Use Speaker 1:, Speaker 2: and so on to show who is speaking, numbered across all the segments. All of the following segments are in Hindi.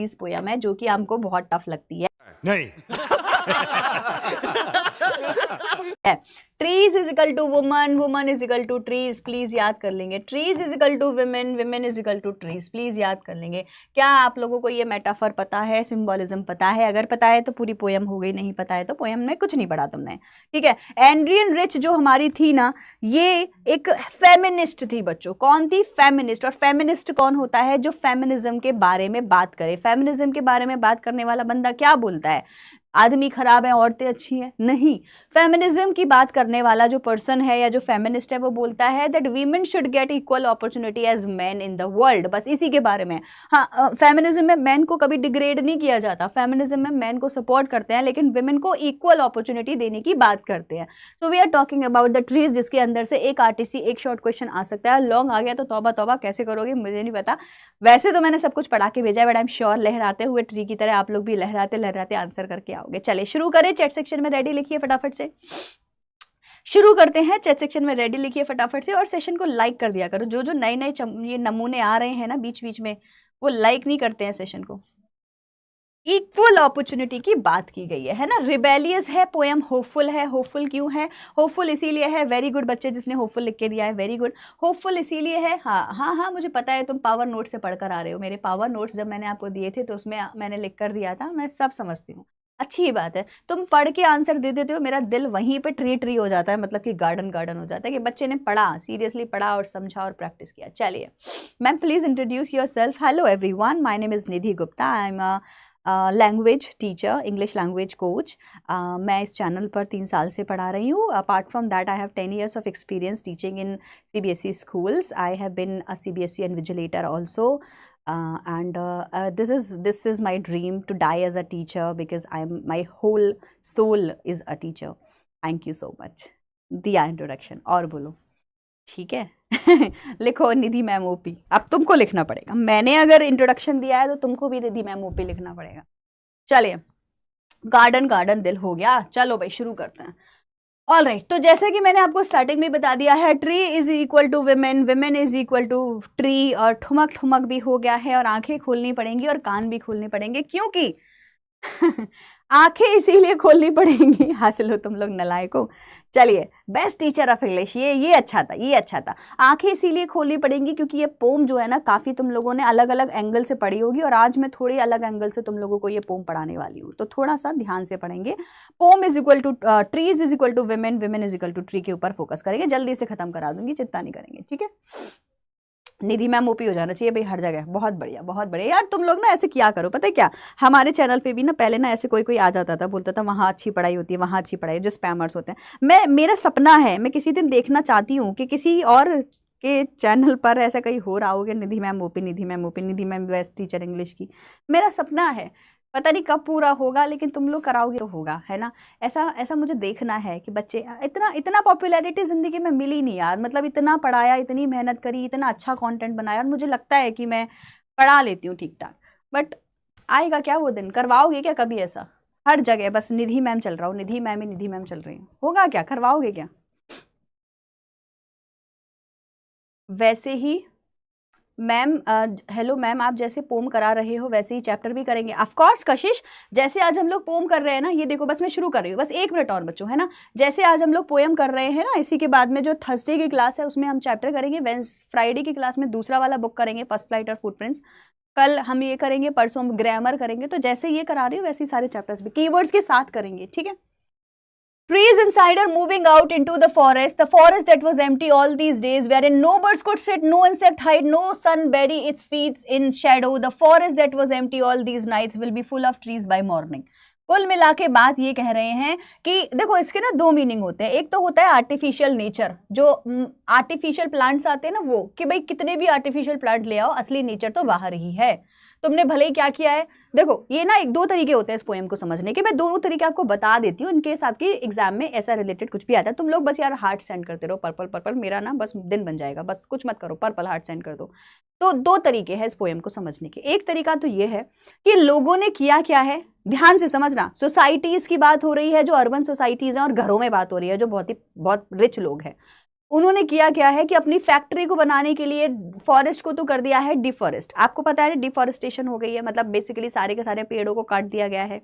Speaker 1: इस पोयम है जो कि हमको बहुत टफ लगती है।
Speaker 2: नहीं।
Speaker 1: Trees is equal to woman, woman is equal to trees, please याद कर लेंगे। Trees is equal to women, women is equal to trees, please याद कर लेंगे। क्या आप लोगों को ये मेटाफर पता है, सिंबोलिज्म पता है? अगर पता है तो पूरी पोयम हो गई, नहीं पता है तो पोयम में कुछ नहीं पढ़ा तुमने, ठीक है। एंड्रियन रिच जो हमारी थी ना, ये एक फेमिनिस्ट थी बच्चों। कौन थी? फेमिनिस्ट। और फेमिनिस्ट कौन होता है? जो फेमिनिज्म के बारे में बात करे। फेमिनिज्म के बारे में बात करने वाला बंदा क्या बोलता है? आदमी खराब है, औरतें अच्छी हैं? नहीं। फेमिनिज्म की बात करने वाला जो पर्सन है या जो फेमिनिस्ट है वो बोलता है that women should get equal opportunity as man in the world. बस इसी के बारे में। हाँ, फेमिनिज्म में मैन को कभी डिग्रेड नहीं किया जाता। फेमिनिज्म में मैन को सपोर्ट करते हैं लेकिन विमेन को इक्वल अपॉर्चुनिटी देने की बात करते हैं। So we are talking about the trees, जिसके अंदर से एक आरटीसी, एक शॉर्ट क्वेश्चन आ सकता है। लॉन्ग आ गया तो तौबा तौबा, कैसे करोगे मुझे नहीं पता। वैसे तो मैंने सब कुछ पढ़ा के भेजा है, बट आई एम श्योर लहराते हुए ट्री की तरह आप लोग भी लहराते लहराते आंसर करके आओगे। चलिए शुरू करें। चैट सेक्शन में रेडी लिखिए फटाफट से। शुरू करते हैं। चैट सेक्शन में रेडी लिखिए फटाफट से और सेशन को लाइक कर दिया करो। जो जो नए नए ये नमूने आ रहे हैं ना बीच बीच में, वो लाइक नहीं करते हैं सेशन को। इक्वल अपॉर्चुनिटी की बात की गई है ना। रिबेलियस है पोयम, होपफुल है। होपफुल क्यों है? होपफुल इसीलिए है, वेरी गुड बच्चे जिसने होपफुल लिख के दिया है, वेरी गुड। होपफुल इसीलिए है, हाँ हाँ हाँ मुझे पता है, तुम पावर नोट से पढ़कर आ रहे हो। मेरे पावर नोट्स जब मैंने आपको दिए थे तो उसमें मैंने लिख कर दिया था, मैं सब समझती हूँ। अच्छी ही बात है, तुम पढ़ के आंसर दे देते हो, मेरा दिल वहीं पे ट्री ट्री हो जाता है, मतलब कि गार्डन गार्डन हो जाता है कि बच्चे ने पढ़ा, सीरियसली पढ़ा और समझा और प्रैक्टिस किया। चलिए ma'am please introduce your self. Hello everyone, my name is Nidhi Gupta, I am language teacher, English language coach. मैं इस चैनल पर 3 साल से पढ़ा रही हूँ। Apart from that I have 10 years of experience teaching in CBSE schools. I have been a CBSE invigilator also. This is my dream to die as a teacher because my whole soul is a teacher. Thank you so much. दिया इंट्रोडक्शन, और बोलो ठीक है। लिखो निधि मैम ओपी। अब तुमको लिखना पड़ेगा, मैंने अगर इंट्रोडक्शन दिया है तो तुमको भी निधि मैम ओपी लिखना पड़ेगा। चलिए गार्डन गार्डन दिल हो गया। चलो भाई शुरू करते हैं। ऑल राइट, तो जैसे कि मैंने आपको स्टार्टिंग में बता दिया है, tree is equal to women, women is equal to tree, और ठुमक ठुमक भी हो गया है और आंखें खोलनी पड़ेंगी और कान भी खोलने पड़ेंगे। क्योंकि आंखें इसीलिए खोलनी पड़ेंगी, हासिल हो तुम लोग नलायकों। चलिए बेस्ट टीचर ऑफ इंग्लिश, ये अच्छा था, ये अच्छा था। आंखें इसीलिए खोलनी पड़ेंगी क्योंकि ये पोम जो है ना, काफ़ी तुम लोगों ने अलग अलग एंगल से पढ़ी होगी और आज मैं थोड़ी अलग एंगल से तुम लोगों को ये पोम पढ़ाने वाली हूँ, तो थोड़ा सा ध्यान से पढ़ेंगे। Poem is equal to trees is equal to women, women is equal to tree के ऊपर फोकस करेंगे। जल्दी से खत्म करा दूंगी, चिंता नहीं करेंगे, ठीक है। निधि मैम ओपी हो जाना चाहिए भाई हर जगह। बहुत बढ़िया, बहुत बढ़िया यार। तुम लोग ना ऐसे किया करो, पता है क्या, हमारे चैनल पे भी ना पहले ना ऐसे कोई कोई आ जाता था, बोलता था वहाँ अच्छी पढ़ाई होती है, वहाँ अच्छी पढ़ाई, जो स्पैमर्स होते हैं। मेरा सपना है, मैं किसी दिन देखना चाहती हूँ कि किसी और के चैनल पर ऐसा कहीं हो रहा हो कि निधि मैम ओपी, निधि मैम ओपी, निधि मैम बेस्ट टीचर इंग्लिश की। मेरा सपना है, पता नहीं कब पूरा होगा, लेकिन तुम लोग कराओगे तो होगा, है ना। ऐसा मुझे देखना है कि बच्चे, इतना पॉपुलैरिटी ज़िंदगी में मिली नहीं यार, मतलब इतना पढ़ाया, इतनी मेहनत करी, इतना अच्छा कंटेंट बनाया और मुझे लगता है कि मैं पढ़ा लेती हूँ ठीक ठाक, बट आएगा क्या वो दिन? करवाओगे क्या कभी ऐसा? हर जगह बस निधि मैम चल रहा हो, निधि मैम ही निधि मैम चल रही हूँ, होगा क्या? करवाओगे क्या? वैसे ही मैम, हेलो मैम, आप जैसे पोम करा रहे हो वैसे ही चैप्टर भी करेंगे। ऑफ कोर्स कशिश, जैसे आज हम लोग पोम कर रहे हैं ना, ये देखो बस मैं शुरू कर रही हूँ, बस 1 मिनट और बच्चों, है ना। जैसे आज हम लोग पोएम कर रहे हैं ना, इसी के बाद में जो थर्सडे की क्लास है उसमें हम चैप्टर करेंगे, फ्राइडे की क्लास में दूसरा वाला बुक करेंगे, फर्स्ट फ्लाइट और फुटप्रिंट्स। कल हम ये करेंगे, परसों हम ग्रामर करेंगे। तो जैसे ये करा रही हूँ वैसे ही सारे चैप्टर्स भी कीवर्ड्स के साथ करेंगे, ठीक है। Trees inside are moving out into the forest that was empty all these days, wherein no birds could sit, no insect hide, no sun bury its feet in shadow. The forest that was empty all these nights will be full of trees by morning. कुल मिला के बात ये कह रहे हैं कि देखो इसके ना 2 मीनिंग होते हैं। एक तो होता है आर्टिफिशियल नेचर, जो आर्टिफिशियल प्लांट्स आते हैं ना, वो कि भाई कितने भी आर्टिफिशियल प्लांट ले आओ, असली नेचर तो बाहर ही है। तुमने भले ही क्या किया है, देखो ये ना 1-2 तरीके होते हैं इस पोएम को समझने के। मैं दोनों तरीके आपको बता देती हूँ, इनकेस आपकी एग्जाम में ऐसा रिलेटेड कुछ भी आता है। तुम लोग बस यार हार्ट सेंड करते रहो, पर्पल पर्पल, मेरा ना बस दिन बन जाएगा, बस कुछ मत करो, पर्पल हार्ट सेंड कर दो। तो 2 तरीके हैं इस पोएम को समझने के। एक तरीका तो ये है कि लोगों ने किया क्या है, ध्यान से समझना। सोसाइटीज की बात हो रही है, जो अर्बन सोसाइटीज हैं, और घरों में बात हो रही है, जो बहुत रिच लोग हैं। उन्होंने किया क्या है कि अपनी फैक्ट्री को बनाने के लिए फॉरेस्ट को तो कर दिया है डिफॉरेस्ट। आपको पता है डिफॉरेस्टेशन हो गई है, मतलब बेसिकली सारे के सारे पेड़ों को काट दिया गया है।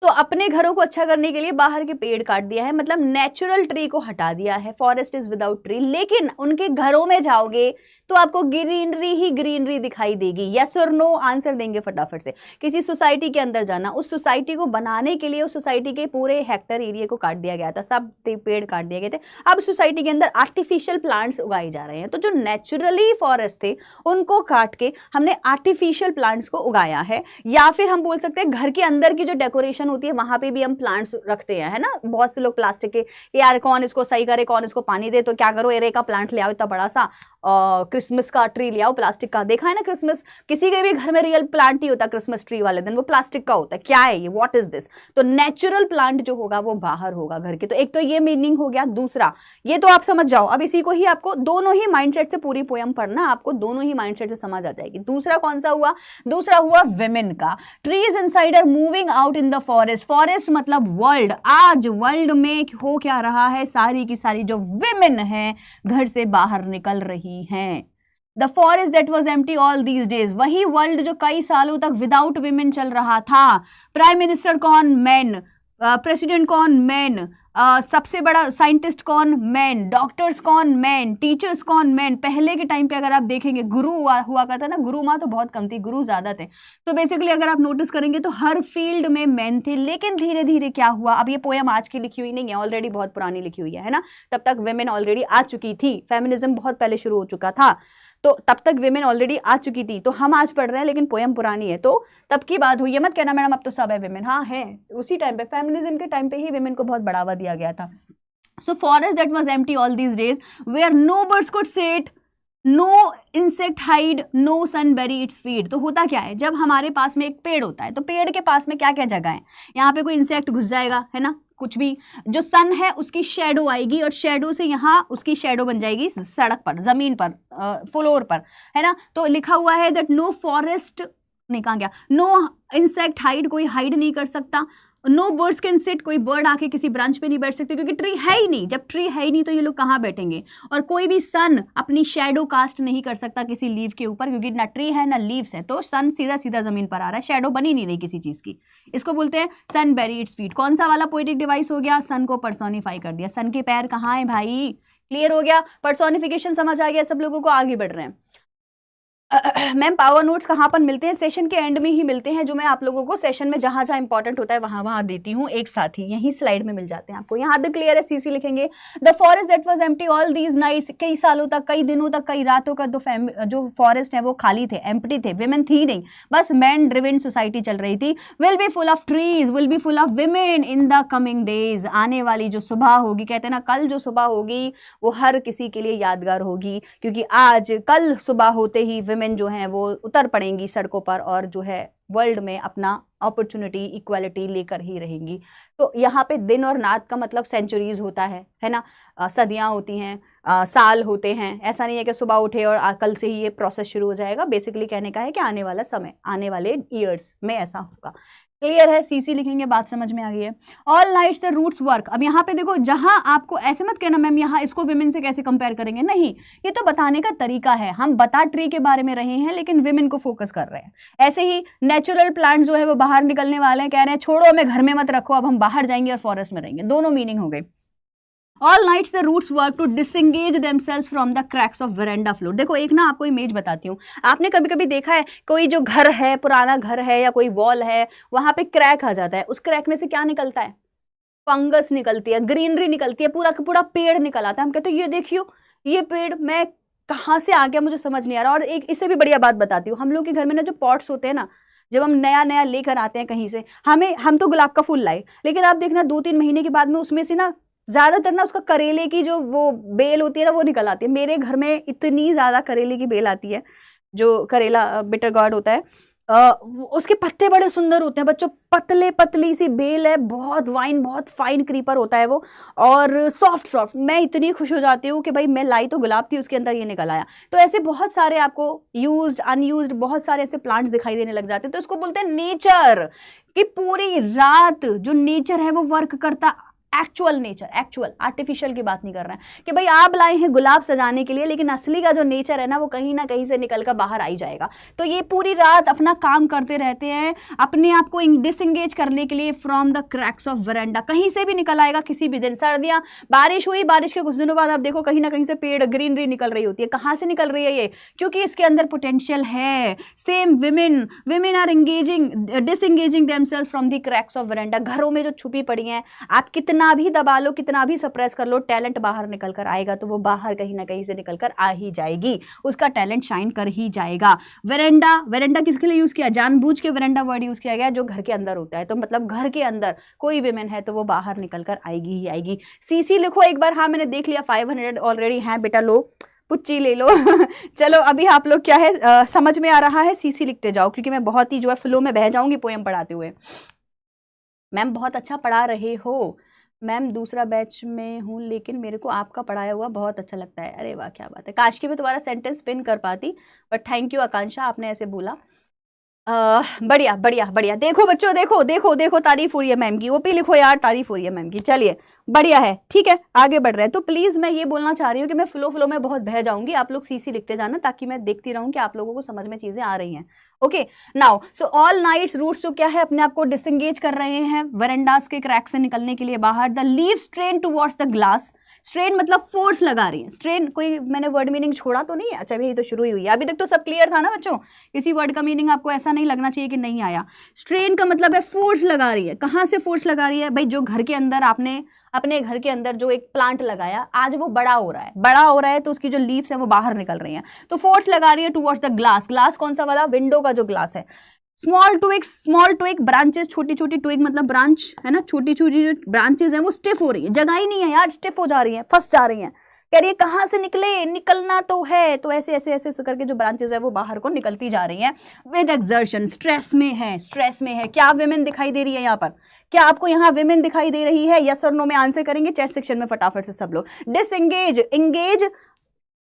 Speaker 1: तो अपने घरों को अच्छा करने के लिए बाहर के पेड़ काट दिया है, मतलब नेचुरल ट्री को हटा दिया है, फॉरेस्ट इज विदाउट ट्री। लेकिन उनके घरों में जाओगे तो आपको ग्रीनरी ही ग्रीनरी दिखाई देगी। यस और नो आंसर देंगे फटाफट से। किसी सोसाइटी के अंदर जाना, उस सोसाइटी को बनाने के लिए उस सोसाइटी के पूरे हेक्टर एरिया को काट दिया गया था, सब पेड़ काट दिए गए थे। अब सोसाइटी के अंदर आर्टिफिशियल प्लांट्स उगाए जा रहे हैं। तो जो नेचुरली फॉरेस्ट थे उनको काट के हमने आर्टिफिशियल प्लांट्स को उगाया है। या फिर हम बोल सकते हैं घर के अंदर की जो डेकोरेशन होती है वहां पे भी हम प्लांट्स रखते हैं, है ना। बहुत से लोग प्लास्टिक के, यार कौन इसको सही करे, कौन इसको पानी दे, तो क्या करो, एरे का प्लांट ले आओ, इतना बड़ा सा क्रिसमस का ट्री ले आओ प्लास्टिक का। देखा है ना, क्रिसमस किसी के भी घर में रियल प्लांट नहीं होता क्रिसमस ट्री वाले दिन, वो प्लास्टिक का होता है। क्या है ये, व्हाट इज दिस। तो नेचुरल प्लांट जो होगा वो बाहर होगा घर के। तो एक तो ये मीनिंग हो गया। दूसरा ये तो आप समझ जाओ, अब इसी को ही आपको दोनों ही माइंडसेट से पूरी पोयम पढ़ना, आपको दोनों ही माइंडसेट से समझ आ जाएगी। दूसरा कौन सा हुआ, दूसरा हुआ विमेन का। Trees inside are moving out in the forest. Forest मतलब वर्ल्ड। आज वर्ल्ड में हो क्या रहा है, सारी की सारी जो विमेन है घर से बाहर निकल रही हैं। The forest that was empty all these days, वही वर्ल्ड जो कई सालों तक विदाउट विमेन चल रहा था। प्राइम मिनिस्टर कौन, मैन। प्रेसिडेंट कौन, मैन। सबसे बड़ा साइंटिस्ट कौन, मैन। डॉक्टर्स कौन, मैन। टीचर्स कौन, मैन। पहले के टाइम पे अगर आप देखेंगे गुरु हुआ करता ना, गुरु माँ तो बहुत कम थी, गुरु ज्यादा थे। तो बेसिकली अगर आप नोटिस करेंगे तो हर फील्ड में मैन थे। लेकिन धीरे धीरे क्या हुआ, अब ये पोयम आज की लिखी हुई नहीं है, ऑलरेडी बहुत पुरानी लिखी हुई है ना। तब तक वेमेन ऑलरेडी आ चुकी थी, फेमिनिज्म बहुत पहले शुरू हो चुका था, तो तब तक विमेन ऑलरेडी आ चुकी थी। तो हम आज पढ़ रहे हैं लेकिन पोयम पुरानी है, तो तब की बात हुई है। मत कहना मैडम अब तो सब है विमेन, हाँ है। उसी टाइम पे फेमिनिज्म के टाइम पे ही विमेन को बहुत बढ़ावा दिया गया था। So forest that was empty all these days where no birds could sit, no insect hide, no sun bury its feed. तो होता क्या है, जब हमारे पास में एक पेड़ होता है तो पेड़ के पास में क्या क्या जगह है, यहाँ पे कोई इंसेक्ट घुस जाएगा, है ना, कुछ भी। जो सन है उसकी शेडो आएगी और शेडो से यहाँ उसकी शेडो बन जाएगी सड़क पर, जमीन पर, फ्लोर पर, है ना। तो लिखा हुआ है दैट नो फॉरेस्ट, नहीं कहा गया, नो इंसेक्ट हाइड, कोई हाइड नहीं कर सकता। नो बर्ड्स कैन सिट, कोई बर्ड आके किसी ब्रांच पे नहीं बैठ सकते क्योंकि ट्री है ही नहीं। जब ट्री है ही नहीं तो ये लोग कहाँ बैठेंगे। और कोई भी सन अपनी शेडो कास्ट नहीं कर सकता किसी लीव के ऊपर, क्योंकि ना ट्री है ना लीव्स है, तो सन सीधा सीधा जमीन पर आ रहा है, शेडो बनी नहीं रही किसी चीज की। इसको बोलते हैं सन बेरी इट्स फीट। कौन सा वाला पोएटिक डिवाइस हो गया, सन को पर्सोनिफाई कर दिया। सन के पैर कहाँ है भाई, क्लियर हो गया, पर्सोनिफिकेशन समझ आ गया सब लोगों को, आगे बढ़ रहे हैं। मैम पावर नोट्स कहाँ पर मिलते हैं, सेशन के एंड में ही मिलते हैं, जो मैं आप लोगों को सेशन में जहाँ जहाँ इंपॉर्टेंट होता है वहाँ वहाँ देती हूँ एक साथ ही, यही स्लाइड में मिल जाते हैं आपको। यहाँ तक क्लियर है, सीसी लिखेंगे। The forest that was empty all these nights, कई सालों तक, कई दिनों तक, कई रातों का जो फॉरेस्ट है वो खाली थे, एम्प्टी थे, विमेन थी नहीं, बस मैन ड्रिवन सोसाइटी चल रही थी। Will be full of trees, will be full of women in the coming days, आने वाली जो सुबह होगी, कहते हैं ना कल जो सुबह होगी वो हर किसी के लिए यादगार होगी, क्योंकि आज कल सुबह होते ही विमेन जो है वो उतर पड़ेंगी सड़कों पर और जो है वर्ल्ड में अपना अपॉर्चुनिटी इक्वालिटी लेकर ही रहेंगी। तो यहाँ पे दिन और रात का मतलब सेंचुरीज होता है ना, सदियाँ होती हैं, साल होते हैं। ऐसा नहीं है कि सुबह उठे और कल से ही ये प्रोसेस शुरू हो जाएगा। बेसिकली कहने का है कि आने वाला समय, आने वाले ईयर्स में ऐसा होगा। क्लियर है, सीसी लिखेंगे, बात समझ में आ गई है। All nights the roots work. अब यहाँ पे देखो, जहां आपको ऐसे मत कहना मैम यहाँ इसको विमेन से कैसे कंपेयर करेंगे, नहीं, ये तो बताने का तरीका है। हम बता ट्री के बारे में रहे हैं लेकिन विमेन को फोकस कर रहे हैं। ऐसे ही नेचुरल प्लांट जो है वो बाहर निकलने वाले हैं, कह रहे हैं छोड़ो हमें घर में मत रखो, अब हम बाहर जाएंगे और फॉरेस्ट में रहेंगे। दोनों मीनिंग हो गए। All nights the roots work to disengage themselves from the cracks of veranda floor। देखो एक ना आपको इमेज बताती हूँ। आपने कभी कभी देखा है कोई जो घर है, पुराना घर है या कोई वॉल है, वहां पे क्रैक आ जाता है, उस क्रैक में से क्या निकलता है, फंगस निकलती है, ग्रीनरी निकलती है, पूरा का पूरा पेड़ निकल आता है। हम कहते हैं ये देखियो ये पेड़ मैं कहाँ से आ गया मुझे समझ नहीं आ रहा। और एक इससे भी बढ़िया बात बताती हूँ, हम लोग के घर में ना जो पॉट्स होते हैं ना, जब हम नया नया लेकर आते हैं कहीं से, हम तो गुलाब का फूल लाए, लेकिन आप देखना 2-3 महीने के बाद में उसमें से ना ज्यादातर ना उसका करेले की जो वो बेल होती है ना वो निकल आती है। मेरे घर में इतनी ज्यादा करेले की बेल आती है, जो करेला बिटर गार्ड होता है, उसके पत्ते बड़े सुंदर होते हैं बच्चों, पतले पतली सी बेल है, बहुत बहुत फाइन क्रीपर होता है वो, और सॉफ्ट सॉफ्ट। मैं इतनी खुश हो जाती हूँ कि भाई मैं लाई तो गुलाब थी, उसके अंदर ये निकल आया। तो ऐसे बहुत सारे आपको यूज्ड अनयूज्ड बहुत सारे ऐसे प्लांट्स दिखाई देने लग जाते हैं। तो इसको बोलते हैं नेचर, कि पूरी रात जो नेचर है वो वर्क करता एक्चुअल नेचर, एक्चुअल, आर्टिफिशियल की बात नहीं कर रहे हैं कि भाई आप लाए हैं गुलाब सजाने के लिए, लेकिन असली का जो नेचर है ना वो कहीं ना कहीं से निकल कर बाहर आई जाएगा। तो ये पूरी रात अपना काम करते रहते हैं अपने आप को डिसएंगेज करने के लिए फ्रॉम द क्रैक्स ऑफ वरांडा। कहीं से भी निकल आएगा किसी भी दिन। सर्दियां, बारिश हुई, बारिश के कुछ दिनों बाद आप देखो कहीं ना कहीं से पेड़ ग्रीनरी निकल रही होती है। कहाँ से निकल रही है ये? क्योंकि इसके अंदर पोटेंशियल है। Same women are disengaging themselves from the cracks of veranda. घरों में जो छुपी पड़ी हैं, आप कितना भी दबा लो, कितना भी सप्रेस कर लो, टैलेंट बाहर निकल कर आएगा तो वो बाहर कहीं ना कहीं से निकल कर आ ही जाएगी, उसका टैलेंट शाइन कर ही जाएगा। वेरेंडा किसके लिए यूज किया? जानबूझ के वेरेंडा वर्ड यूज किया गया, जो घर के अंदर होता है। तो मतलब घर के अंदर कोई विमेन है तो वो बाहर निकल कर आएगी ही आएगी। सीसी लिखो एक बार। हाँ मैंने देख लिया 500 ऑलरेडी हैं बेटा, लो पुच्ची ले लो चलो अभी आप लोग क्या है समझ में आ रहा है, सीसी लिखते जाओ, क्योंकि मैं बहुत ही जो है फ्लो में बह जाऊंगी पोएम पढ़ाते हुए। मैम बहुत अच्छा पढ़ा रहे हो। मैम दूसरा बैच में हूँ लेकिन मेरे को आपका पढ़ाया हुआ बहुत अच्छा लगता है। अरे वाह क्या बात है। काश की मैं तुम्हारा सेंटेंस पिन कर पाती, बट थैंक यू आकांक्षा, आपने ऐसे बोला। बढ़िया बढ़िया बढ़िया। देखो बच्चों, देखो देखो देखो, तारीफ हो रही है मैम की। ओपी लिखो यार, तारीफ हो रही है मैम की। चलिए बढ़िया है, ठीक है आगे बढ़ रहे हैं। तो प्लीज मैं ये बोलना चाह रही हूँ कि मैं फ्लो में बहुत बह जाऊंगी, आप लोग सीसी लिखते जाना ताकि मैं देखती रहूं कि आप लोगों को समझ में चीजें आ रही हैं। Okay now so all nights roots जो क्या है अपने आप को डिसएंगेज कर रहे हैं वेरेंडास के क्रैक से निकलने के लिए बाहर। The leaves strain towards the glass. Strain मतलब फोर्स लगा रही है। स्ट्रेन कोई मैंने वर्ड मीनिंग छोड़ा तो नहीं है? अच्छा यही तो शुरू ही हुई है, अभी तक तो सब क्लियर था ना बच्चों। किसी वर्ड का मीनिंग आपको ऐसा नहीं लगना चाहिए कि नहीं आया। स्ट्रेन का मतलब है फोर्स लगा रही है। कहाँ से फोर्स लगा रही है भाई? जो घर के अंदर आपने अपने घर के अंदर जो एक प्लांट लगाया, आज वो बड़ा हो रहा है, बड़ा हो रहा है तो उसकी जो लीव्स है वो बाहर निकल रही हैं, तो फोर्स लगा रही है टुवर्ड्स द ग्लास। ग्लास कौन सा वाला? विंडो का जो ग्लास है। स्मॉल ट्विग ब्रांचेस, छोटी छोटी ट्विग मतलब ब्रांच है ना, छोटी छोटी जो ब्रांचेस हैं वो स्टिफ हो रही है। जगह ही नहीं है यार, स्टिफ हो जा रही है, फंस जा रही हैं। कह रही है कहाँ से निकले, निकलना तो है। तो ऐसे ऐसे ऐसे करके जो ब्रांचेस है वो बाहर को निकलती जा रही हैं विद एक्सर्शन। स्ट्रेस में है, स्ट्रेस में है। क्या विमेन दिखाई दे रही है यहाँ पर? क्या आपको यहाँ विमेन दिखाई दे रही है? यस और नो में आंसर करेंगे चैट सेक्शन में फटाफट से सब लोग। डिसएंगेज, एंगेज,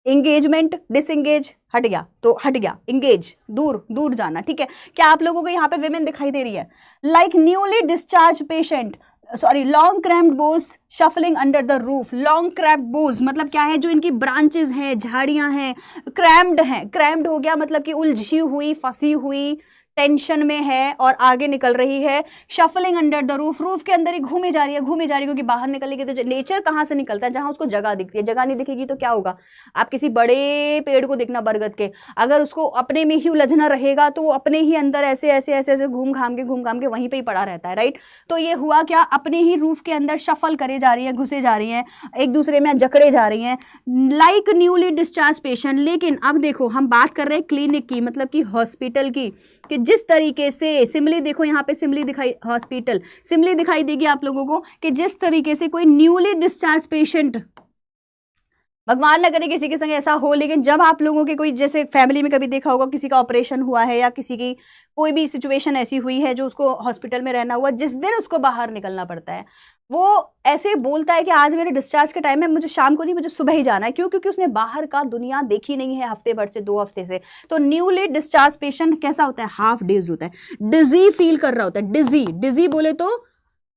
Speaker 1: एंगेजमेंट, डिसएंगेज हट गया तो हट गया, एंगेज दूर दूर जाना, ठीक है। क्या आप लोगों को यहाँ पे विमेन दिखाई दे रही है? Like newly discharge patient, sorry long cramped boughs shuffling under the roof. Long cramped boughs मतलब क्या है? जो इनकी ब्रांचेस हैं, झाड़ियां हैं, क्रैम्प्ड हैं। क्रैम्प्ड हो गया मतलब कि उलझी हुई, फंसी हुई, टेंशन में है और आगे निकल रही है। Shuffling under the roof, roof के अंदर ही घूमे जा रही है, घूमे जा रही है, क्योंकि बाहर निकलेगी तो नेचर कहाँ से निकलता है? जहां उसको जगह दिखती है। जगह नहीं दिखेगी तो क्या होगा? आप किसी बड़े पेड़ को देखना बरगद के, अगर उसको अपने में ही उलझना रहेगा तो वो अपने ही अंदर ऐसे ऐसे ऐसे ऐसे घूम घाम के वहीं पर ही पड़ा रहता है, राइट। तो ये हुआ क्या? अपने ही रूफ के अंदर शफल करे जा रही है, घुसे जा रही है, एक दूसरे में जकड़े जा रही हैं लाइक न्यूली डिस्चार्ज पेशेंट। लेकिन अब देखो हम बात कर रहे हैं क्लिनिक की, मतलब कि हॉस्पिटल की, कि जिस तरीके से सिमिली देखो यहाँ पे सिमिली दिखाई, हॉस्पिटल सिमिली दिखाई देगी आप लोगों को कि जिस तरीके से कोई न्यूली डिस्चार्ज पेशेंट, भगवान न करे किसी के संग ऐसा हो, लेकिन जब आप लोगों के कोई जैसे फैमिली में कभी देखा होगा किसी का ऑपरेशन हुआ है या किसी की कोई भी सिचुएशन ऐसी हुई है जो उसको हॉस्पिटल में रहना हुआ, जिस दिन उसको बाहर निकलना पड़ता है वो ऐसे बोलता है कि आज मेरे डिस्चार्ज के टाइम है, मुझे शाम को नहीं, मुझे सुबह ही जाना है। क्यों? क्योंकि उसने बाहर का दुनिया देखी नहीं है हफ्ते भर से, 2 हफ्ते से। तो न्यूली डिस्चार्ज पेशेंट कैसा होता है? हाफ डेज होता है, डिजी फील कर रहा होता है। डिजी, डिजी बोले तो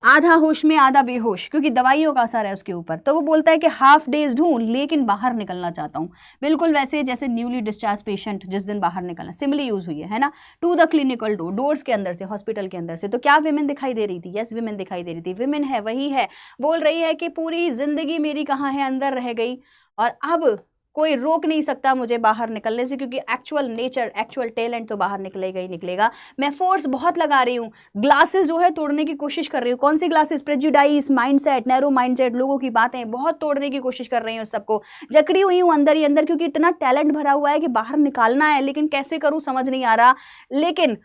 Speaker 1: आधा होश में आधा बेहोश, क्योंकि दवाइयों का असर है उसके ऊपर। तो वो बोलता है कि हाफ डेज हूँ लेकिन बाहर निकलना चाहता हूँ। बिल्कुल वैसे जैसे न्यूली डिस्चार्ज पेशेंट जिस दिन बाहर निकलना, सिमिली यूज हुई है ना। To the clinical door, doors के अंदर से, हॉस्पिटल के अंदर से। तो क्या विमेन दिखाई दे रही थी? यस विमेन दिखाई दे रही थी। विमेन है, वही है, बोल रही है कि पूरी जिंदगी मेरी कहाँ है, अंदर रह गई और अब कोई रोक नहीं सकता मुझे बाहर निकलने से, क्योंकि एक्चुअल नेचर, एक्चुअल टैलेंट तो बाहर निकलेगा ही निकलेगा। मैं फोर्स बहुत लगा रही हूँ, ग्लासेस जो है तोड़ने की कोशिश कर रही हूँ। कौन सी glasses? Prejudice, mindset, narrow mindset, लोगों की बातें बहुत तोड़ने की कोशिश कर रही हूँ, सबको जकड़ी हुई हूँ अंदर ही अंदर, क्योंकि इतना टैलेंट भरा हुआ है कि बाहर निकालना है, लेकिन कैसे करूँ समझ नहीं आ रहा। लेकिन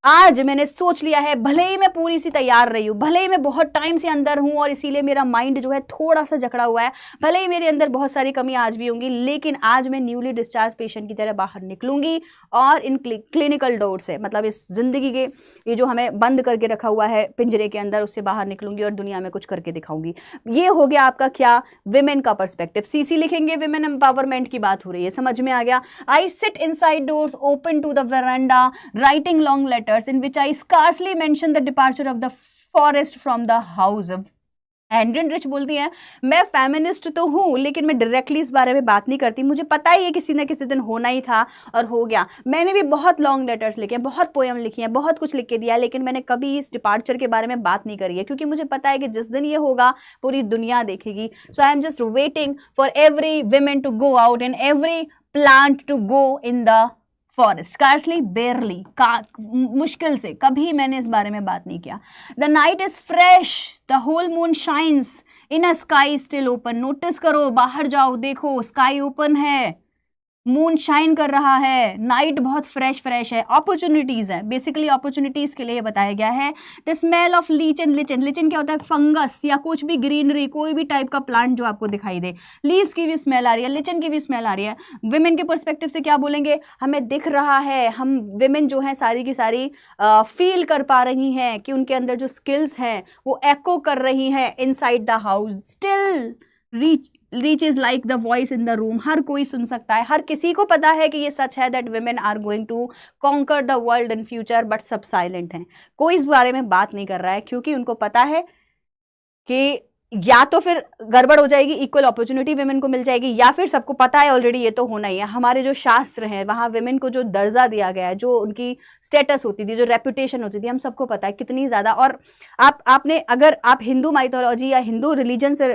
Speaker 1: आज मैंने सोच लिया है, भले ही मैं पूरी सी तैयार रही हूँ, भले ही मैं बहुत टाइम से अंदर हूँ और इसीलिए मेरा माइंड जो है थोड़ा सा जकड़ा हुआ है, भले ही मेरे अंदर बहुत सारी कमी आज भी होंगी, लेकिन आज मैं न्यूली डिस्चार्ज पेशेंट की तरह बाहर निकलूंगी और इन क्लिनिकल डोर से, मतलब इस जिंदगी के ये जो हमें बंद करके रखा हुआ है पिंजरे के अंदर, उससे बाहर निकलूंगी और दुनिया में कुछ करके दिखाऊंगी। ये हो गया आपका क्या? विमेन का पर्सपेक्टिव। सीसी लिखेंगे, विमेन एम्पावरमेंट की बात हो रही है, समझ में आ गया। I sit inside doors open to the veranda writing long letter in which I scarcely mention the departure of the forest from the house. Adrian rich बोलती हैं मैं फेमिनिस्ट तो हूँ लेकिन मैं डायरेक्टली इस बारे में बात नहीं करती, मुझे पता ही है किसी ना किसी दिन होना ही था और हो गया। मैंने भी बहुत लॉन्ग लेटर्स लिखे हैं, बहुत पोएम लिखी हैं, बहुत कुछ लिख के दिया, लेकिन मैंने कभी इस डिपार्चर के बारे में बात नहीं करी है क्योंकि मुझे पता है कि जिस दिन ये होगा पूरी दुनिया देखेगी। So I am just waiting for every women to go out and every plant to go in the forest, scarcely barely, मुश्किल से, कभी मैंने इस बारे में बात नहीं किया। The night is fresh, the whole moon shines in a sky still open. Notice करो, बाहर जाओ, देखो स्काई ओपन है, मून शाइन कर रहा है, नाइट बहुत फ्रेश है, अपॉर्चुनिटीज है, बेसिकली अपॉर्चुनिटीज के लिए बताया गया है। द स्मेल ऑफ लीचन, लिचन क्या होता है, फंगस या कुछ भी ग्रीनरी, कोई भी टाइप का प्लांट जो आपको दिखाई दे, लीव्स की भी स्मेल आ रही है, लिचन की भी स्मेल आ रही है। विमेन के पर्सपेक्टिव से क्या बोलेंगे, हमें दिख रहा है, हम विमेन जो है सारी की सारी फील कर पा रही हैं कि उनके अंदर जो स्किल्स हैं वो एको कर रही हैं inside the house. Still reach is like the voice in the room, हर कोई सुन सकता है, हर किसी को पता है कि ये सच है that women are going to conquer the world in future, but सब साइलेंट हैं, कोई इस बारे में बात नहीं कर रहा है क्योंकि उनको पता है कि या तो फिर गड़बड़ हो जाएगी, इक्वल अपॉर्चुनिटी विमेन को मिल जाएगी, या फिर सबको पता है ऑलरेडी ये तो होना ही है। हमारे जो शास्त्र हैं वहाँ विमेन को जो दर्जा दिया गया है, जो उनकी स्टेटस होती थी, जो रेपुटेशन होती थी, हम सबको पता है कितनी ज़्यादा। और आपने अगर आप हिंदू माइथोलॉजी या हिंदू रिलीजन से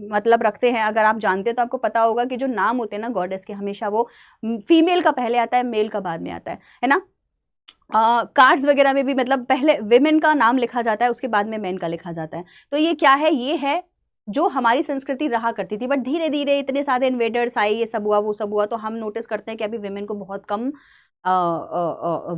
Speaker 1: मतलब रखते हैं, अगर आप जानते हैं तो आपको पता होगा कि जो नाम होते हैं ना गॉडेस के, हमेशा वो फीमेल का पहले आता है, मेल का बाद में आता है ना। कार्ड्स वगैरह में भी मतलब पहले विमेन का नाम लिखा जाता है, उसके बाद में मेन का लिखा जाता है। तो ये क्या है, ये है जो हमारी संस्कृति रहा करती थी, बट धीरे धीरे इतने सारे इन्वेडर्स आए, ये सब हुआ वो सब हुआ, तो हम नोटिस करते हैं कि अभी विमेन को बहुत कम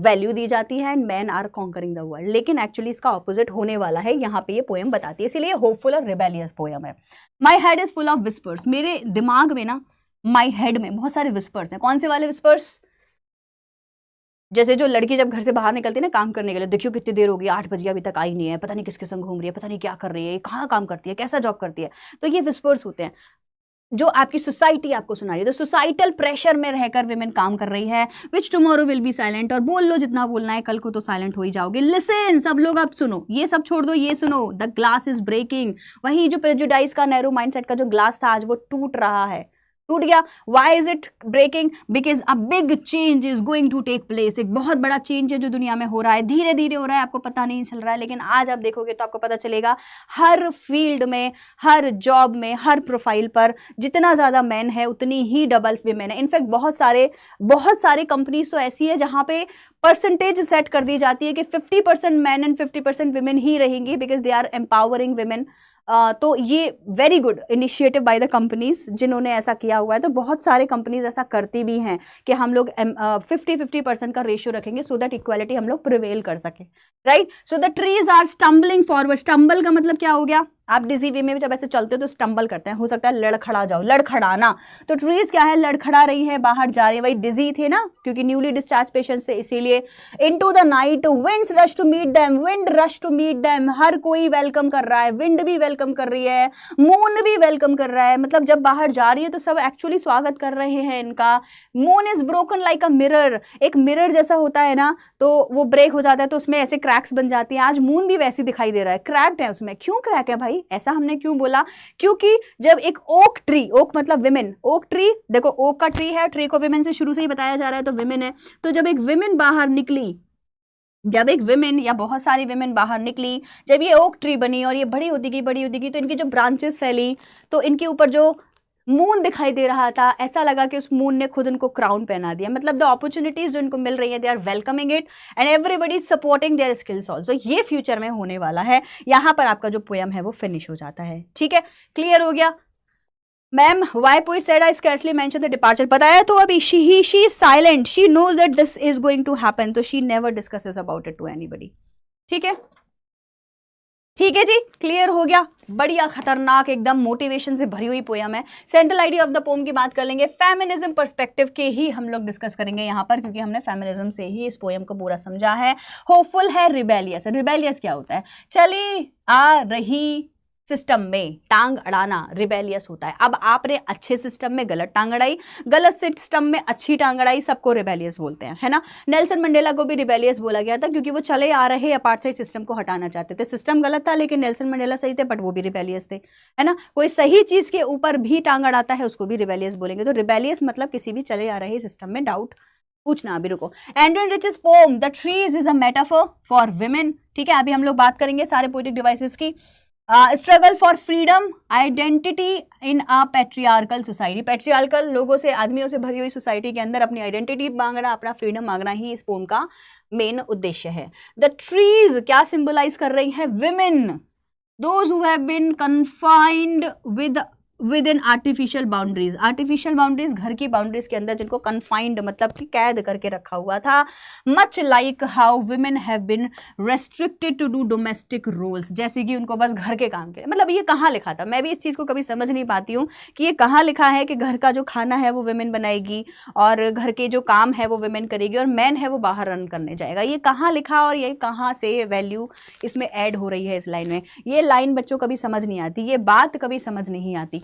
Speaker 1: वैल्यू दी जाती है and man are conquering the world. लेकिन एक्चुअली इसका ऑपोजिट होने वाला है, यहाँ पे ये पोएम बताती है, इसीलिए होपफुल और रिबेलियस पोएम है। My head is full of whispers, मेरे दिमाग में ना, माई हेड में बहुत सारे विस्पर्स हैं। कौन से वाले विस्पर्स, जैसे जो लड़की जब घर से बाहर निकलती है ना काम करने के लिए, देखियो कितनी देर हो गई, 8 बजे अभी तक आई नहीं है, पता नहीं किसके संग घूम रही है, पता नहीं क्या कर रही है, कहाँ काम करती है, कैसा जॉब करती है। तो ये विस्पर्स होते हैं जो आपकी सोसाइटी आपको सुना रही है। तो सोसाइटल प्रेशर में रहकर विमेन काम कर रही है, विच टुमारो विल बी साइलेंट, और बोल लो जितना बोलना है, कल को तो साइलेंट हो ही जाओगे। लिसन, सब लोग आप सुनो, ये सब छोड़ दो, ये सुनो, द ग्लास इज ब्रेकिंग। वही जो प्रेजुडाइज का, नैरो माइंडसेट का जो ग्लास था, आज वो टूट रहा है, टूट गया। Why is it breaking, because a big change is going to take place. एक बहुत बड़ा चेंज है जो दुनिया में हो रहा है, धीरे धीरे हो रहा है, आपको पता नहीं चल रहा है, लेकिन आज आप देखोगे तो आपको पता चलेगा। हर फील्ड में, हर जॉब में, हर प्रोफाइल पर जितना ज़्यादा मैन है उतनी ही डबल विमेन है। इनफैक्ट बहुत सारे कंपनीज तो ऐसी है जहाँ पे परसेंटेज सेट कर दी जाती है कि 50% मैन एंड 50% विमेन ही रहेंगी, because they are empowering women. तो ये very good initiative by the companies जिन्होंने ऐसा किया हुआ है। तो बहुत सारे कंपनीज ऐसा करती भी हैं कि हम लोग 50-50% का रेशियो रखेंगे सो दैट इक्वालिटी हम लोग प्रिवेल कर सके, right. So the trees are stumbling forward. Stumble का मतलब क्या हो गया, आप डिजी वे में जब ऐसे चलते हो तो स्टम्बल करते हैं, हो सकता है लड़खड़ा जाओ, लड़खड़ाना। तो ट्रीज क्या है, लड़खड़ा रही है, बाहर जा रही है, वही डिजी थे ना क्योंकि न्यूली डिस्चार्ज पेशेंट से, इसीलिए। Into the night winds rush to meet them, wind rush to meet them, हर कोई वेलकम कर रहा है, विंड भी वेलकम कर रही है, मून भी वेलकम कर रहा है। मतलब जब बाहर जा रही है तो सब एक्चुअली स्वागत कर रहे हैं इनका। Moon is broken like a mirror, एक मिरर जैसा होता है ना, तो वो ब्रेक हो जाता है तो उसमें ऐसे क्रैक्स बन जाती हैं। आज मून भी वैसी दिखाई दे रहा है, क्रैक्ड है उसमें। क्यों क्रैक है भाई, ऐसा हमने क्यों बोला, क्योंकि जब एक ओक ट्री, ओक मतलब विमेन, ओक ट्री देखो, ओक का ट्री है, ट्री को विमेन से शुरू से ही बताया जा रहा है, तो विमेन है। तो जब एक विमेन बाहर निकली, जब एक विमेन या बहुत सारी विमेन बाहर निकली, जब ये ओक ट्री बनी और ये बड़ी होती गई, तो इनकी जो ब्रांचेस फैली, तो इनके ऊपर जो मून दिखाई दे रहा था, ऐसा लगा कि उस मून ने खुद उनको क्राउन पहना दिया। मतलब द अपॉर्चुनिटीज जो इनको मिल रही है, they are welcoming it and everybody supporting their skills also. ये फ्यूचर में होने वाला है। यहाँ पर आपका जो पोएम है वो फिनिश हो जाता है, ठीक है, क्लियर हो गया। Ma'am, why poet said I scarcely mention the departure, बताया तो अभी। She is silent, she knows that this is going to happen, तो she never discusses about it to anybody, ठीक है, ठीक है जी, क्लियर हो गया। बढ़िया, खतरनाक, एकदम मोटिवेशन से भरी हुई पोयम है। Central idea of the pome की बात कर लेंगे, फेमिनिज्म पर्सपेक्टिव के ही हम लोग डिस्कस करेंगे यहाँ पर, क्योंकि हमने फेमिनिज्म से ही इस पोयम को पूरा समझा है। होपफुल है, रिबेलियस। रिबेलियस क्या होता है, चली आ रही सिस्टम में टांग अड़ाना रिबेलियस होता है। अब आपने अच्छे सिस्टम में गलत टांग अड़ाई, गलत सिस्टम में अच्छी टांग अड़ाई, सबको रिबेलियस बोलते हैं, है ना। नेल्सन मंडेला को भी रिबेलियस बोला गया था क्योंकि वो चले आ रहे अपार्थाइड सिस्टम को हटाना चाहते थे। सिस्टम गलत था लेकिन नेल्सन मंडेला सही थे, बट वो भी रिबेलियस थे, है ना। कोई सही चीज के ऊपर भी टांग अड़ाता है उसको भी रिबेलियस बोलेंगे। तो रिबेलियस मतलब किसी भी चले आ रहे सिस्टम में डाउट पूछना। अभी रुको, Adrienne Rich's poem the trees is a metaphor for women, ठीक है। अभी हम लोग बात करेंगे सारे पोएटिक डिवाइसेस की। Struggle for freedom identity in a patriarchal society, patriarchal लोगों से, आदमियों से भरी हुई सोसाइटी के अंदर अपनी आइडेंटिटी मांगना, अपना फ्रीडम मांगना ही इस पोम का मेन उद्देश्य है। द ट्रीज क्या सिंबलाइज कर रही है? Women, those who have been confined within artificial boundaries, artificial boundaries घर की बाउंड्रीज के अंदर जिनको कन्फाइंड मतलब कि कैद करके रखा हुआ था। Much like how women have been restricted to do domestic roles, जैसे कि उनको बस घर के काम के, मतलब ये कहाँ लिखा था? मैं भी इस चीज़ को कभी समझ नहीं पाती हूँ कि ये कहाँ लिखा है कि घर का जो खाना है वो वुमेन बनाएगी और घर के जो काम है वो वुमेन करेगी और मैन है वो बाहर रन करने जाएगा। ये कहाँ लिखा और ये कहाँ से वैल्यू इसमें ऐड हो रही है इस लाइन में? ये लाइन बच्चों कभी समझ नहीं आती, ये बात कभी समझ नहीं आती,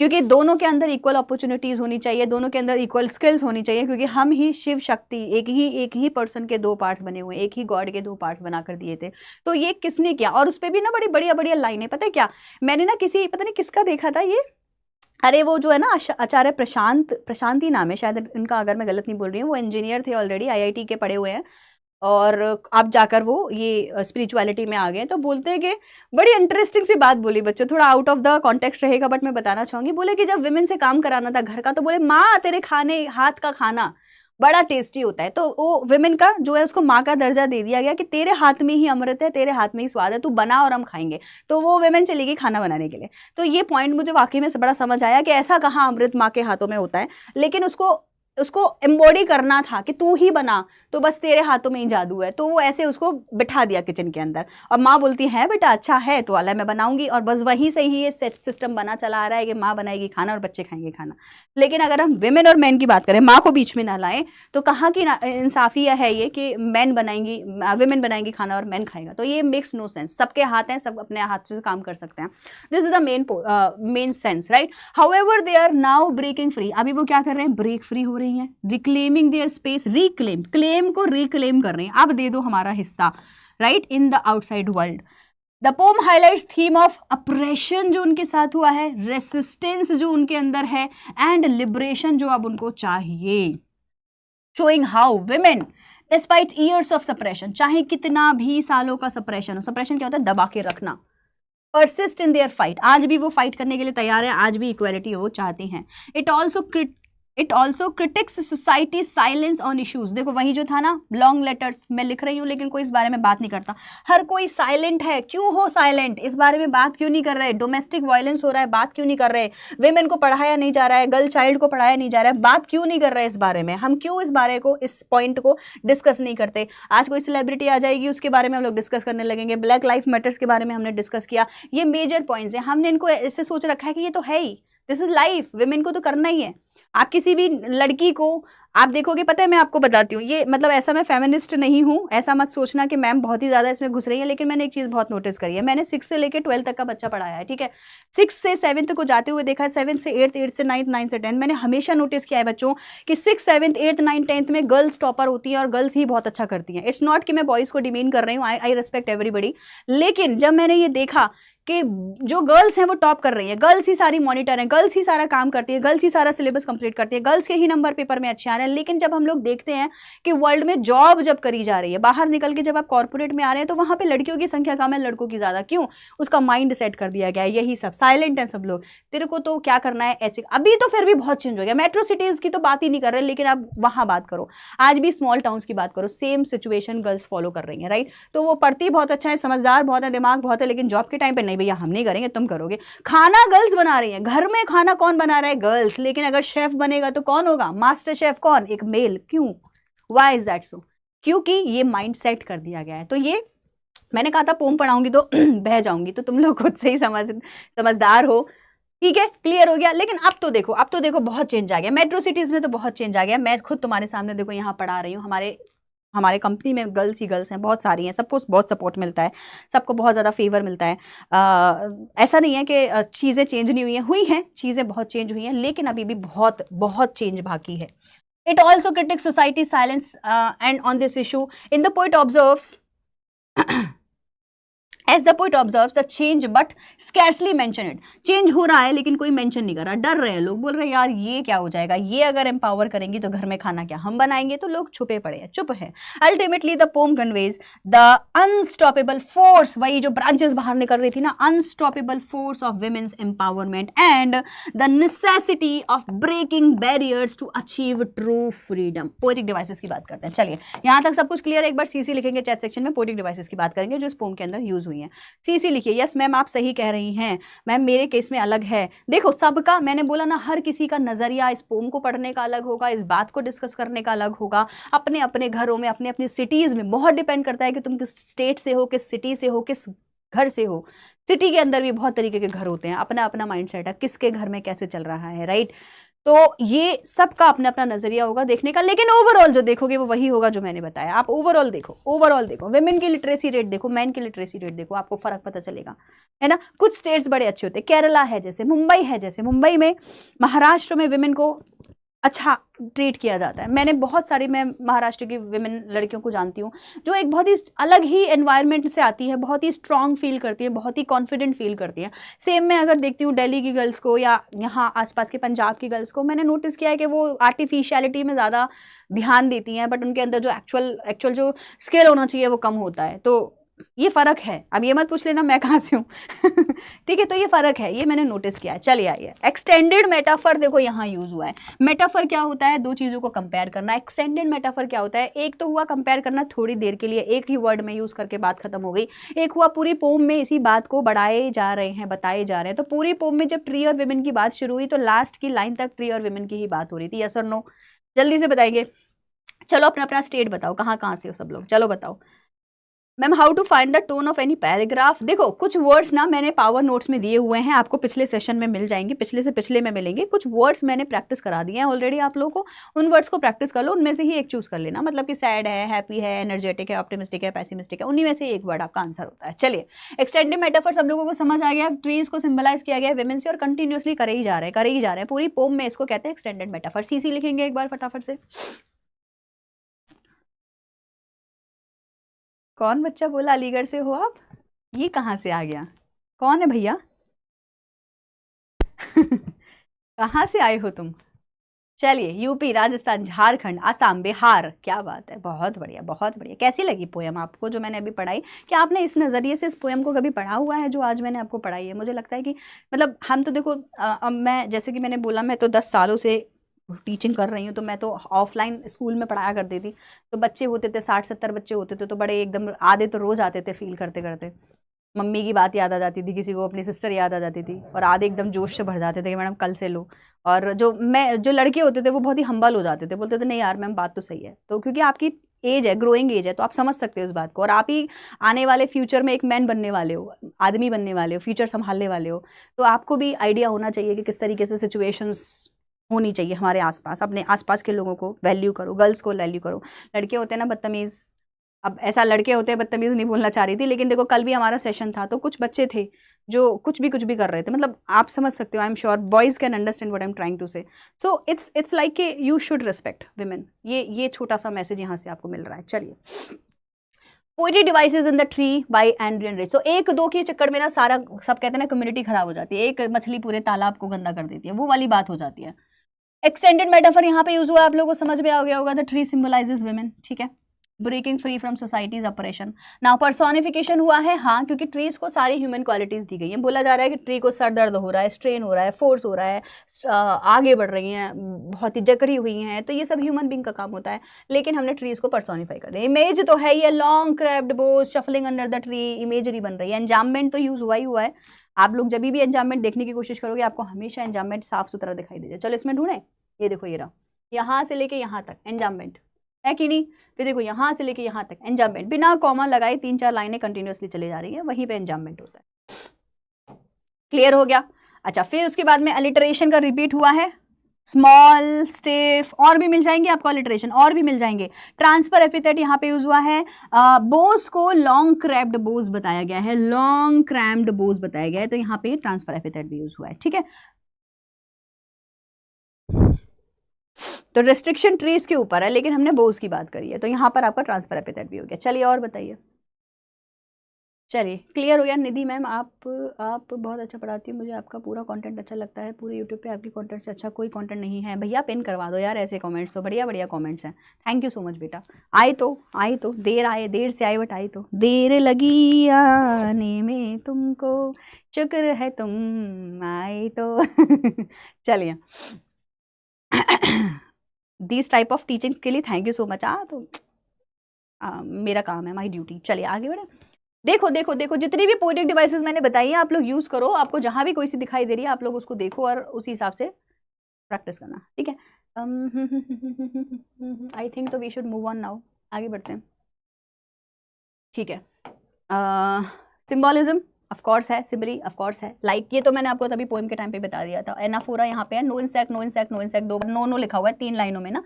Speaker 1: क्योंकि दोनों के अंदर इक्वल अपॉर्चुनिटीज होनी चाहिए, दोनों के अंदर इक्वल स्किल्स होनी चाहिए, क्योंकि हम ही शिव शक्ति, एक ही पर्सन के दो पार्ट्स बने हुए, एक ही गॉड के दो पार्ट्स बना कर दिए थे। तो ये किसने किया? और उस पर भी ना बड़ी बढ़िया बढ़िया लाइनें, पता है क्या, मैंने ना किसी, पता नहीं किसका देखा था ये, अरे वो जो है ना आचार्य प्रशांति नाम है शायद इनका, अगर मैं गलत नहीं बोल रही हूँ। वो इंजीनियर थे, ऑलरेडी IIT के पढ़े हुए हैं और अब जाकर वो ये स्पिरिचुअलिटी में आ गए। तो बोलते हैं कि बड़ी इंटरेस्टिंग सी बात बोली बच्चों, थोड़ा आउट ऑफ द कॉन्टेक्स्ट रहेगा बट मैं बताना चाहूँगी। बोले कि जब विमेन से काम कराना था घर का तो बोले माँ तेरे खाने हाथ का खाना बड़ा टेस्टी होता है। तो वो विमेन का जो है उसको माँ का दर्जा दे दिया गया कि तेरे हाथ में ही अमृत है, तेरे हाथ में ही स्वाद है, तू बना और हम खाएंगे। तो वो विमेन चली गई खाना बनाने के लिए। तो ये पॉइंट मुझे वाकई में बड़ा समझ आया कि ऐसा कहाँ अमृत माँ के हाथों में होता है, लेकिन उसको एम्बॉडी करना था कि तू ही बना, तो बस तेरे हाथों में ही जादू है। तो वो ऐसे उसको बिठा दिया किचन के अंदर और माँ बोलती है बेटा अच्छा है तो अल्लाह मैं बनाऊंगी, और बस वहीं से ही ये सिस्टम बना चला आ रहा है कि माँ बनाएगी खाना और बच्चे खाएंगे खाना। लेकिन अगर हम विमेन और मैन की बात करें, माँ को बीच में ना लाएं, तो कहाँ की इंसाफिया है ये कि मैन बनाएंगी, विमेन बनाएंगी खाना और मैन खाएगा? तो ये मेक्स नो सेंस। सबके हाथ हैं, सब अपने हाथ से काम कर सकते हैं। This is the main sense, right. However they are now breaking free, अभी वो क्या कर रहे हैं? ब्रेक फ्री हो रही हैं, reclaiming their space, reclaim, claim को रिक्लेम कर रहे हैं, अब दे दो हमारा हिस्सा, right, in the outside world. The poem highlights theme of oppression जो उनके साथ हुआ है, रेसिस्टेंस जो उनके अंदर है, एंड लिबरेशन जो अब उनको चाहिए। Showing how women despite years of suppression, चाहे कितना भी सालों का सप्रेशन हो, सप्रेशन क्या होता है? दबा के रखना, persist in their fight, आज भी वो फाइट करने के लिए तैयार है, आज भी इक्वालिटी वो चाहती हैं। It also critics society silence on issues, देखो वही जो था ना लॉन्ग लेटर्स मैं लिख रही हूँ लेकिन कोई इस बारे में बात नहीं करता, हर कोई साइलेंट है, क्यों हो साइलेंट? इस बारे में बात क्यों नहीं कर रहे? डोमेस्टिक वायलेंस हो रहा है, बात क्यों नहीं कर रहे? वेमेन को पढ़ाया नहीं जा रहा है, गर्ल चाइल्ड को पढ़ाया नहीं जा रहा है, बात क्यों नहीं कर रहे इस बारे में? हम क्यों इस बारे को, इस पॉइंट को डिस्कस नहीं करते? आज कोई सेलिब्रिटी आ जाएगी उसके बारे में हम लोग डिस्कस करने लगेंगे, ब्लैक लाइफ मैटर्स के बारे में हमने डिस्कस किया, ये मेजर पॉइंट्स हैं। हमने इनको ऐसे सोच रखा है कि ये तो है ही, दिस इज लाइफ, विमेन को तो करना ही है। आप किसी भी लड़की को आप देखोगे, पता है मैं आपको बताती हूँ, ये मतलब ऐसा मैं फेमिनिस्ट नहीं हूँ, ऐसा मत सोचना कि मैम बहुत ही ज़्यादा इसमें घुस रही है, लेकिन मैंने एक चीज़ बहुत नोटिस करी है। मैंने 6 से लेकर 12 तक का बच्चा पढ़ाया है, ठीक है, 6 से 7 को जाते हुए देखा है, 7 से 8, 8 से 9, 9 से 10। मैंने हमेशा नोटिस किया है बच्चों कि 6, 7, 8, 9, 10 में गर्ल्स टॉपर होती हैं और गर्ल्स ही बहुत अच्छा करती हैं। इट्स नॉट कि मैं बॉयज़ को डिमीन कर रही हूँ, आई रिस्पेक्ट एवरीबडी, लेकिन जब मैंने ये देखा कि जो गर्ल्स हैं वो टॉप कर रही हैं, गर्ल्स ही सारी मॉनिटर हैं, गर्ल्स ही सारा काम करती है, गर्ल्स ही सारा सिलेबस कंप्लीट करती है, गर्ल्स के ही नंबर पेपर में अच्छे आ रहे हैं। लेकिन जब हम लोग देखते हैं कि वर्ल्ड में जॉब जब करी जा रही है, बाहर निकल के जब आप कॉर्पोरेट में आ रहे हैं, तो वहाँ पे लड़कियों की संख्या कम है, लड़कों की ज़्यादा। क्यों? उसका माइंड सेट कर दिया गया है, यही सब साइलेंट है सब लोग, तेरे को तो क्या करना है ऐसे। अभी तो फिर भी बहुत चेंज हो गया, मेट्रो सिटीज़ की तो बात ही नहीं कर रहे, लेकिन अब वहाँ बात करो, आज भी स्मॉल टाउन्स की बात करो, सेम सिचुएशन गर्ल्स फॉलो कर रही हैं, राइट। तो वो पढ़ती बहुत अच्छा है, समझदार बहुत है, दिमाग बहुत है, लेकिन जॉब के टाइम पर नहीं भैया हम नहीं करेंगे, तुम करोगे। खाना गर्ल्स बना रही हैं, घर में खाना कौन बना रहा है? गर्ल्स। लेकिन अगर शेफ बनेगा तो कौन होगा? मास्टर शेफ कौन? एक मेल। क्यों? Why is that so? क्योंकि ये माइंड सेट कर दिया गया है। तो ये मैंने कहा था पोम पढ़ाऊंगी तो बह जाऊंगी, तो तुम लोग खुद से ही समझदार हो, ठीक है, क्लियर हो गया। लेकिन अब तो देखो बहुत चेंज आ गया, मेट्रो सिटीज में तो बहुत चेंज आ गया। मैं खुद तुम्हारे सामने देखो यहाँ पढ़ा रही हूँ, हमारे हमारे कंपनी में गर्ल्स ही गर्ल्स हैं, बहुत सारी हैं, सबको बहुत सपोर्ट मिलता है, सबको बहुत ज़्यादा फेवर मिलता है। ऐसा नहीं है कि चीज़ें चेंज नहीं हुई हैं, चीज़ें बहुत चेंज हुई हैं, लेकिन अभी भी बहुत बहुत चेंज बाकी है। It also critics society silence and on this issue in the poet observes As the poet observes the change but scarcely mention it. Change हो रहा है लेकिन कोई मेंशन नहीं कर रहा, डर रहे हैं लोग, बोल रहे हैं यार ये क्या हो जाएगा, ये अगर एम्पावर करेंगी तो घर में खाना क्या हम बनाएंगे, तो लोग छुपे पड़े हैं, चुप है। Ultimately the poem conveys the unstoppable force, वही जो ब्रांचेस बाहर निकल रही थी ना, unstoppable force of women's empowerment and the necessity of breaking barriers to achieve true freedom. Poetic devices की बात करते हैं। चलिए यहाँ तक सब कुछ क्लियर है। एक बार सीसी लिखेंगे चैट सेक्शन में, पोएटिक डिवाइसेस की बात करेंगे जो इस पोम के अंदर यूज हुई है। सीसी लिखिए, यस मैम आप सही कह रही हैं मैम, मेरे केस में अलग है। देखो सबका, मैंने बोला ना, हर किसी का नजरिया इस पोम को पढ़ने का अलग होगा, इस बात को डिस्कस करने का अलग होगा। अपने अपने घरों में, अपने अपने सिटीज में बहुत डिपेंड करता है कि तुम किस स्टेट से हो, किस सिटी से हो, किस घर से हो। सिटी के अंदर भी बहुत तरीके के घर होते हैं, अपना अपना माइंडसेट है किसके घर में कैसे चल रहा है, राइट। तो ये सबका अपना अपना नजरिया होगा देखने का, लेकिन ओवरऑल जो देखोगे वो वही होगा जो मैंने बताया। आप ओवरऑल देखो, विमेन की लिटरेसी रेट देखो, मैन की लिटरेसी रेट देखो, आपको फर्क पता चलेगा, है ना। कुछ स्टेट्स बड़े अच्छे होते हैं, केरला है जैसे, मुंबई है जैसे, मुंबई में, महाराष्ट्र में विमेन को अच्छा ट्रीट किया जाता है। मैं महाराष्ट्र की विमेन लड़कियों को जानती हूँ जो एक बहुत ही अलग ही एनवायरनमेंट से आती है, बहुत ही स्ट्रांग फील करती है, बहुत ही कॉन्फिडेंट फील करती है। सेम मैं अगर देखती हूँ दिल्ली की गर्ल्स को या यहाँ आसपास के पंजाब की गर्ल्स को, मैंने नोटिस किया है कि वो आर्टिफिशियलिटी में ज़्यादा ध्यान देती हैं, बट उनके अंदर जो एक्चुअल जो स्किल होना चाहिए वो कम होता है। तो ये फ़र्क है। अब ये मत पूछ लेना मैं कहाँ से हूँ ठीक है, तो ये फ़र्क है, ये मैंने नोटिस किया है। चलिए आइए, एक्सटेंडेड मेटाफर देखो यहाँ यूज़ हुआ है। मेटाफर क्या होता है, दो चीज़ों को कंपेयर करना। एक्सटेंडेड मेटाफर क्या होता है, एक तो हुआ कंपेयर करना थोड़ी देर के लिए, एक ही वर्ड में यूज़ करके बात खत्म हो गई। एक हुआ पूरी पोम में इसी बात को बढ़ाए जा रहे हैं, बताए जा रहे हैं। तो पूरी पोम में जब ट्री और विमेन की बात शुरू हुई तो लास्ट की लाइन तक ट्री और विमेन की ही बात हो रही थी। यस और नो, जल्दी से बताएंगे। चलो अपना अपना स्टेट बताओ, कहाँ कहाँ से हो सब लोग, चलो बताओ। Ma'am how to find the tone of any paragraph. देखो कुछ वर्ड्स ना मैंने पावर नोट्स में दिए हुए हैं, आपको पिछले सेशन में मिल जाएंगे, पिछले से पिछले में मिलेंगे। कुछ वर्ड्स मैंने प्रैक्टिस करा दिए हैं ऑलरेडी आप लोगों को, उन वर्ड्स को प्रैक्टिस कर लो, उनमें से ही एक चूज कर लेना। मतलब कि सैड है, हैप्पी है, एनर्जेटिक है, ऑप्टिमिस्टिक है, पैसिमिस्टिक है, उन्हीं में से एक वर्ड आपका आंसर होता है। चलिए, एक्सटेंडेड मेटाफर सब लोगों को समझ आ गया। ट्रीज को सिंबलाइज किया गया विमेन से और कंटिन्यूसली करे ही जा रहे हैं पूरी पोम में। इसको कहते हैं एक्सटेंडेड मेटाफर। सीसी लिखेंगे एक बार फटाफट से। कौन बच्चा बोला अलीगढ़ से हो आप, ये कहाँ से आ गया, कौन है भैया कहाँ से आए हो तुम। चलिए, यूपी, राजस्थान, झारखंड, असम, बिहार, क्या बात है, बहुत बढ़िया बहुत बढ़िया। कैसी लगी पोएम आपको जो मैंने अभी पढ़ाई? क्या आपने इस नज़रिए से इस पोएम को कभी पढ़ा हुआ है जो आज मैंने आपको पढ़ाई है? मुझे लगता है कि मतलब हम तो देखो, मैं जैसे कि मैंने बोला, मैं तो 10 सालों से टीचिंग कर रही हूँ, तो मैं तो ऑफलाइन स्कूल में पढ़ाया करती थी। तो बच्चे होते थे 60-70 बच्चे होते थे, तो बड़े एकदम आधे तो रोज़ आते थे, फील करते करते मम्मी की बात याद आ जाती थी, किसी को अपनी सिस्टर याद आ जाती थी, और आधे एकदम जोश से भर जाते थे कि मैडम कल से लो। और जो लड़के होते थे वो बहुत ही हम्बल हो जाते थे, बोलते थे नहीं यार मैम बात तो सही है। तो क्योंकि आपकी एज है, ग्रोइंग एज है, तो आप समझ सकते हो उस बात को, और आप ही आने वाले फ्यूचर में एक मैन बनने वाले हो, आदमी बनने वाले हो, फ्यूचर संभालने वाले हो। तो आपको भी आइडिया होना चाहिए कि किस तरीके से सिचुएशंस होनी चाहिए हमारे आसपास। अपने आसपास के लोगों को वैल्यू करो, गर्ल्स को वैल्यू करो। लड़के होते हैं ना बदतमीज़, अब ऐसा लड़के होते हैं बदतमीज़ नहीं बोलना चाह रही थी, लेकिन देखो कल भी हमारा सेशन था तो कुछ बच्चे थे जो कुछ भी कर रहे थे। मतलब आप समझ सकते हो, I am sure boys can understand what I am trying to say. So it's like कि यू शुड रिस्पेक्ट विमेन। ये छोटा सा मैसेज यहाँ से आपको मिल रहा है। चलिए, poetry devices in the tree bye Adrian rich. तो एक दो के चक्कर में ना सारा सब कहते हैं ना कम्युनिटी खराब हो जाती है, एक मछली पूरे तालाब को गंदा कर देती है, वो वाली बात हो जाती है। एक्सटेंडेड मेटाफर यहाँ पे यूज हुआ, आप लोगों को समझ में आ गया होगा। द ट्री सिंबलाइजेस विमेन, ठीक है, breaking free from society's oppression. Now personification हुआ है, हाँ, क्योंकि ट्रीज को सारी ह्यूमन क्वालिटीज दी गई हैं। बोला जा रहा है कि ट्री को सर दर्द हो रहा है, स्ट्रेन हो रहा है, फोर्स हो रहा है, आगे बढ़ रही हैं, बहुत ही जकड़ी हुई हैं, तो ये सब ह्यूमन बींग का काम होता है। लेकिन हमने ट्रीज को पर्सोनिफाई कर दिया। इमेज तो है ये long cramped boughs shuffling under the tree, imagery बन रही है। एंजाममेंट तो यूज हुआ ही हुआ है। आप लोग जब भी एंजाममेंट देखने की कोशिश करोगे आपको हमेशा एंजाममेंट साफ सुथरा दिखाई देगा। चलो इसमें ढूंढे, ये देखो, ये रहा, यहाँ से लेके यहाँ तक एंजाममेंट है कि नहीं। फिर देखो यहाँ से लेके यहाँ तक एंजाममेंट, बिना कॉमा लगाए 3-4 लाइनें कंटिन्यूअसली चली जा रही है, वहीं पे एंजाममेंट होता है। क्लियर हो गया? अच्छा, फिर उसके बाद में अलिटरेशन का रिपीट हुआ है, स्मॉल, स्टिफ, और भी मिल जाएंगे आपको अलिटरेशन, और भी मिल जाएंगे। ट्रांसफर एपिथेट यहाँ पे यूज हुआ है। बोस को लॉन्ग क्रैप्ड बोस बताया गया है, लॉन्ग क्रैम्ड बोस बताया गया है, तो यहाँ पे ट्रांसफर एपिथेट भी यूज हुआ है, ठीक है। तो रेस्ट्रिक्शन ट्रीज के ऊपर है, लेकिन हमने बोस की बात करी है, तो यहाँ पर आपका ट्रांसफर एपिथेट भी हो गया। चलिए और बताइए। चलिए क्लियर हो गया। निधि मैम आप बहुत अच्छा पढ़ाती हो, मुझे आपका पूरा कंटेंट अच्छा लगता है, पूरे यूट्यूब पे आपकी कंटेंट से अच्छा कोई कंटेंट नहीं है। भैया पिन करवा दो यार ऐसे कमेंट्स, तो बढ़िया बढ़िया कमेंट्स हैं। थैंक यू सो मच बेटा। आए तो देर आए, देर से आए बट आए तो, देर लगी आने में तुमको, शुक्र है तुम आए तो चलिए दिस टाइप ऑफ टीचिंग के लिए थैंक यू सो मच। तो मेरा काम है, माई ड्यूटी। चलिए आगे बढ़े। देखो देखो देखो, जितनी भी पोएटिक डिवाइसेस मैंने बताई हैं आप लोग यूज करो, आपको जहां भी कोई सी दिखाई दे रही है आप लोग उसको देखो और उसी हिसाब से प्रैक्टिस करना, ठीक है। आई थिंक तो we should move on now, आगे बढ़ते हैं, ठीक है। सिंबॉलिज्म ऑफ कोर्स है, सिंबली ऑफ कोर्स है, लाइक ये तो मैंने आपको तभी पोएम के टाइम पे बता दिया था। एनाफोरा यहाँ पे है, no insect no insect no insect, दो नो नो लिखा हुआ है 3 लाइनों में ना,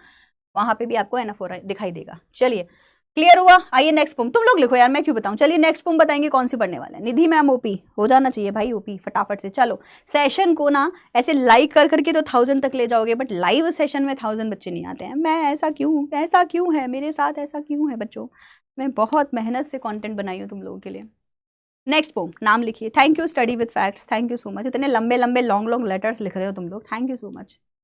Speaker 1: वहां पे भी आपको एनाफोरा दिखाई देगा। चलिए क्लियर हुआ। आइए नेक्स्ट पोम, तुम लोग लिखो यार मैं क्यों बताऊं। चलिए नेक्स्ट पोम बताएंगे कौन सी पढ़ने वाले हैं। निधि मैम ओपी हो जाना चाहिए भाई, ओपी फटाफट से। चलो सेशन को ना ऐसे लाइक कर करके तो 1000 तक ले जाओगे, बट लाइव सेशन में 1000 बच्चे नहीं आते हैं। मैं ऐसा क्यों है मेरे साथ, ऐसा क्यों है बच्चों। मैं बहुत मेहनत से कॉन्टेंट बनाई हूँ तुम लोगों के लिए। नेक्स्ट पोम नाम लिखिए। Thank you study with facts, thank you so much. इतने लंबे लंबे लॉन्ग लॉन्ग लेटर्स लिख रहे हो तुम लोग, थैंक यू सो मच।